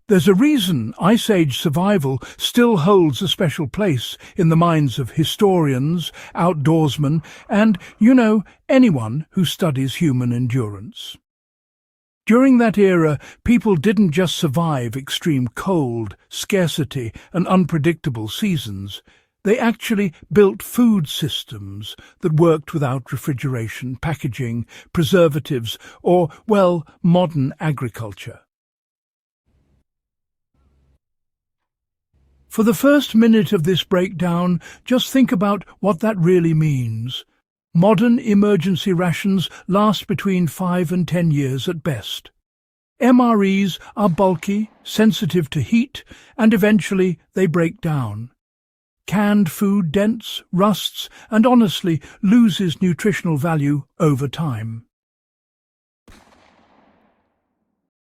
There's a reason Ice Age survival still holds a special place in the minds of historians, outdoorsmen, and, anyone who studies human endurance. During that era, people didn't just survive extreme cold, scarcity, and unpredictable seasons. They actually built food systems that worked without refrigeration, packaging, preservatives, or, modern agriculture. For the first minute of this breakdown, just think about what that really means. Modern emergency rations last between 5 and 10 years at best. MREs are bulky, sensitive to heat, and eventually they break down. Canned food dents, rusts, and honestly loses nutritional value over time.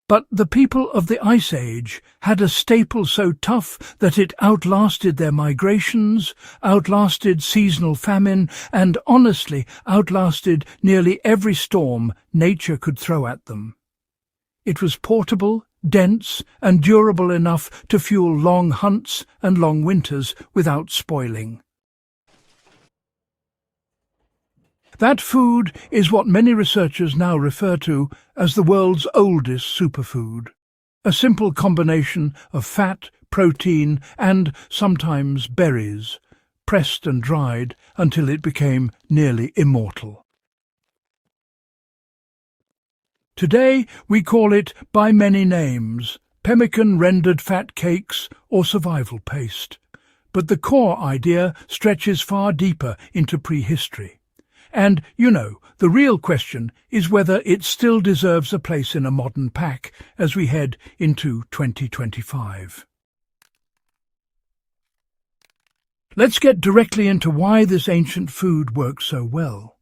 But the people of the Ice Age had a staple so tough that it outlasted their migrations, outlasted seasonal famine, and honestly outlasted nearly every storm nature could throw at them. It was portable, dense, and durable enough to fuel long hunts and long winters without spoiling. That food is what many researchers now refer to as the world's oldest superfood, a simple combination of fat, protein, and sometimes berries, pressed and dried until it became nearly immortal. Today we call it by many names: pemmican rendered fat cakes or survival paste. But the core idea stretches far deeper into prehistory. And, the real question is whether it still deserves a place in a modern pack as we head into 2025. Let's get directly into why this ancient food works so well.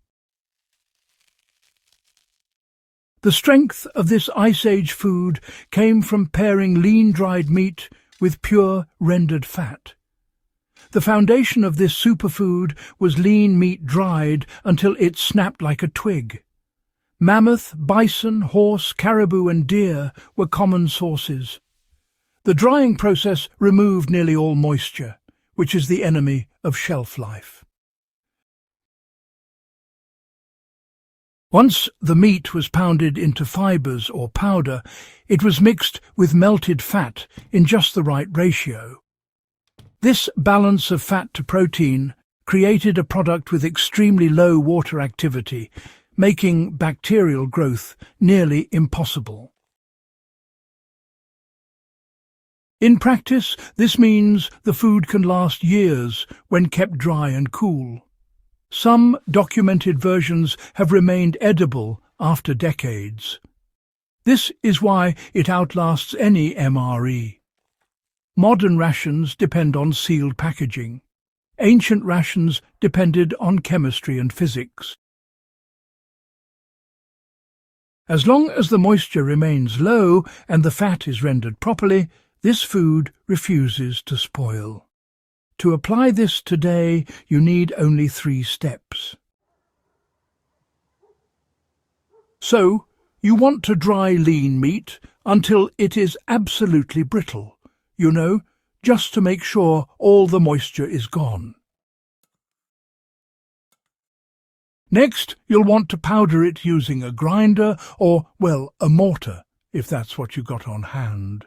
The strength of this Ice Age food came from pairing lean dried meat with pure rendered fat. The foundation of this superfood was lean meat dried until it snapped like a twig. Mammoth, bison, horse, caribou and deer were common sources. The drying process removed nearly all moisture, which is the enemy of shelf life. Once the meat was pounded into fibers or powder, it was mixed with melted fat in just the right ratio. This balance of fat to protein created a product with extremely low water activity, making bacterial growth nearly impossible. In practice, this means the food can last years when kept dry and cool. Some documented versions have remained edible after decades. This is why it outlasts any MRE. Modern rations depend on sealed packaging. Ancient rations depended on chemistry and physics. As long as the moisture remains low and the fat is rendered properly, this food refuses to spoil. To apply this today, you need only 3 steps. So, you want to dry lean meat until it is absolutely brittle. Just to make sure all the moisture is gone. Next, you'll want to powder it using a grinder or, a mortar, if that's what you got on hand.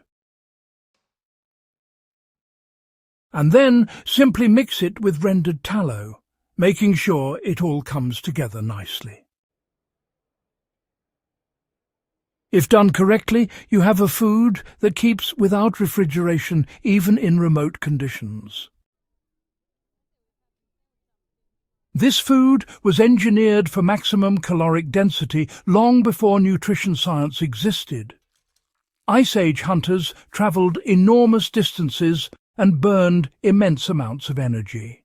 And then simply mix it with rendered tallow, making sure it all comes together nicely. If done correctly, you have a food that keeps without refrigeration even in remote conditions. This food was engineered for maximum caloric density long before nutrition science existed. Ice Age hunters travelled enormous distances and burned immense amounts of energy.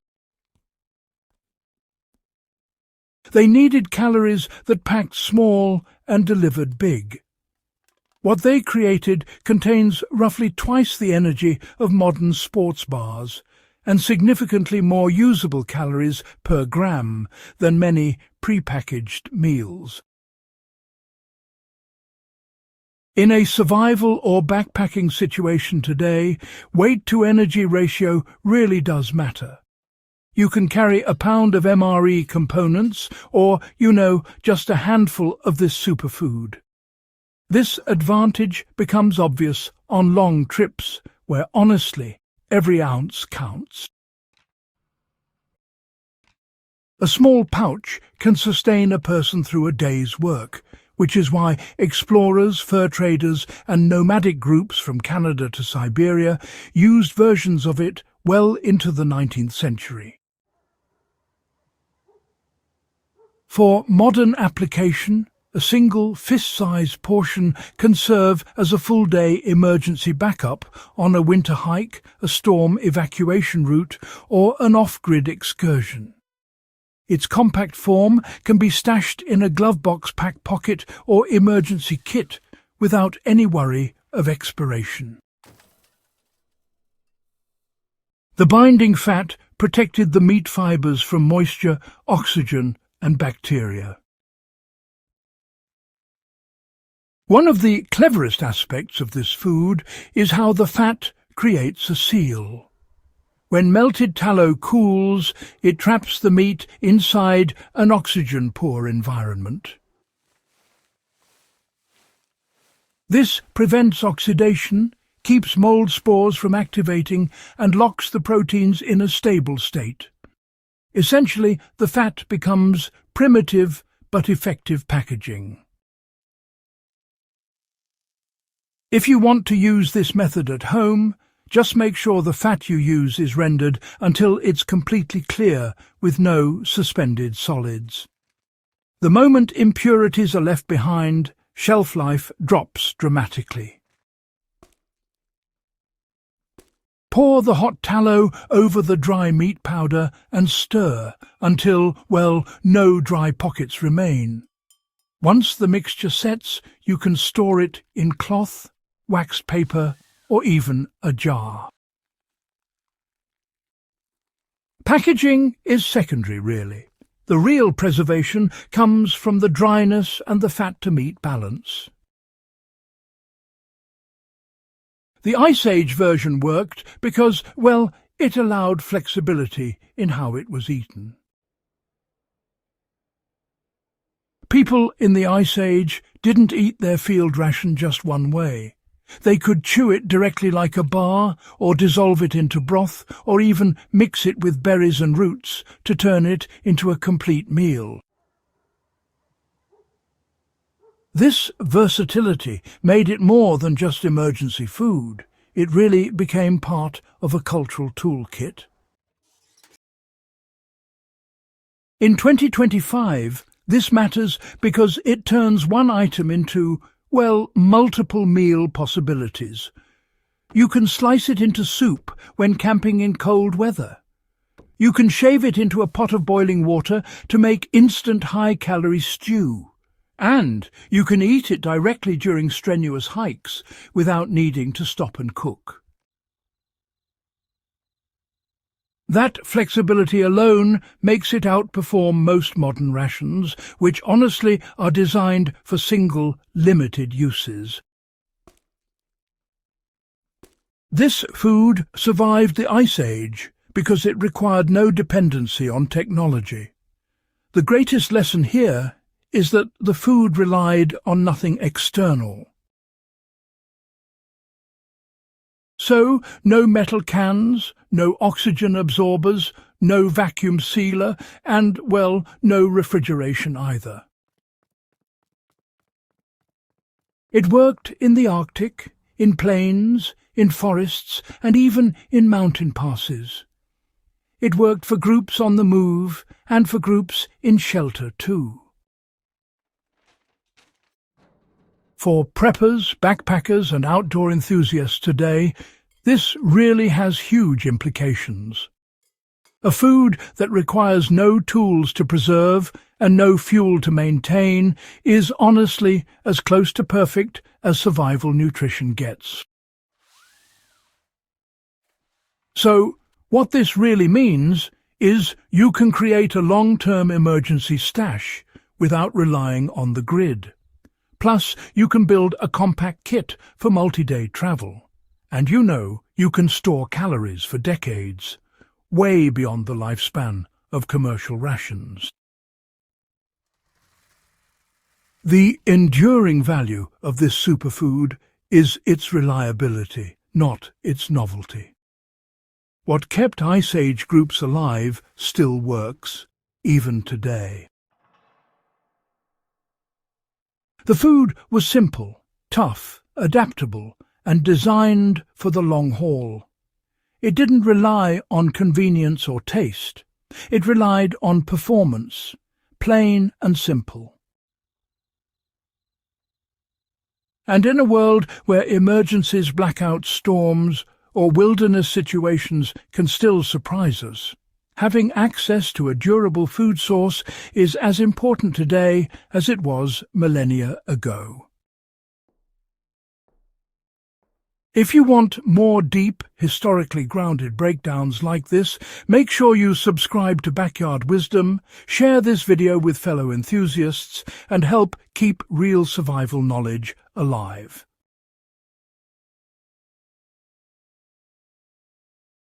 They needed calories that packed small and delivered big. What they created contains roughly twice the energy of modern sports bars and significantly more usable calories per gram than many prepackaged meals. In a survival or backpacking situation today, weight-to-energy ratio really does matter. You can carry a pound of MRE components or, just a handful of this superfood. This advantage becomes obvious on long trips where, honestly, every ounce counts. A small pouch can sustain a person through a day's work, which is why explorers, fur traders, and nomadic groups from Canada to Siberia used versions of it well into the 19th century. For modern application, a single fist-sized portion can serve as a full-day emergency backup on a winter hike, a storm evacuation route, or an off-grid excursion. Its compact form can be stashed in a glove box pack pocket or emergency kit without any worry of expiration. The binding fat protected the meat fibers from moisture, oxygen, and bacteria. One of the cleverest aspects of this food is how the fat creates a seal. When melted tallow cools, it traps the meat inside an oxygen-poor environment. This prevents oxidation, keeps mold spores from activating, and locks the proteins in a stable state. Essentially, the fat becomes primitive but effective packaging. If you want to use this method at home, just make sure the fat you use is rendered until it's completely clear with no suspended solids. The moment impurities are left behind, shelf life drops dramatically. Pour the hot tallow over the dry meat powder and stir until, no dry pockets remain. Once the mixture sets, you can store it in cloth, waxed paper, or even a jar. Packaging is secondary, really. The real preservation comes from the dryness and the fat-to-meat balance. The Ice Age version worked because, it allowed flexibility in how it was eaten. People in the Ice Age didn't eat their field ration just one way. They could chew it directly like a bar, or dissolve it into broth, or even mix it with berries and roots to turn it into a complete meal. This versatility made it more than just emergency food. It really became part of a cultural toolkit. In 2025, this matters because it turns one item into multiple meal possibilities. You can slice it into soup when camping in cold weather. You can shave it into a pot of boiling water to make instant high-calorie stew. And you can eat it directly during strenuous hikes without needing to stop and cook. That flexibility alone makes it outperform most modern rations, which honestly are designed for single, limited uses. This food survived the Ice Age because it required no dependency on technology. The greatest lesson here is that the food relied on nothing external. So, no metal cans, no oxygen absorbers, no vacuum sealer, and, no refrigeration either. It worked in the Arctic, in plains, in forests, and even in mountain passes. It worked for groups on the move, and for groups in shelter too. For preppers, backpackers, and outdoor enthusiasts today, this really has huge implications. A food that requires no tools to preserve and no fuel to maintain is honestly as close to perfect as survival nutrition gets. So, what this really means is you can create a long-term emergency stash without relying on the grid. Plus, you can build a compact kit for multi-day travel. And you can store calories for decades, way beyond the lifespan of commercial rations. The enduring value of this superfood is its reliability, not its novelty. What kept Ice Age groups alive still works, even today. The food was simple, tough, adaptable, and designed for the long haul. It didn't rely on convenience or taste. It relied on performance, plain and simple. And in a world where emergencies, blackouts, storms, or wilderness situations can still surprise us, having access to a durable food source is as important today as it was millennia ago. If you want more deep, historically grounded breakdowns like this, make sure you subscribe to Backyard Wisdom, share this video with fellow enthusiasts, and help keep real survival knowledge alive.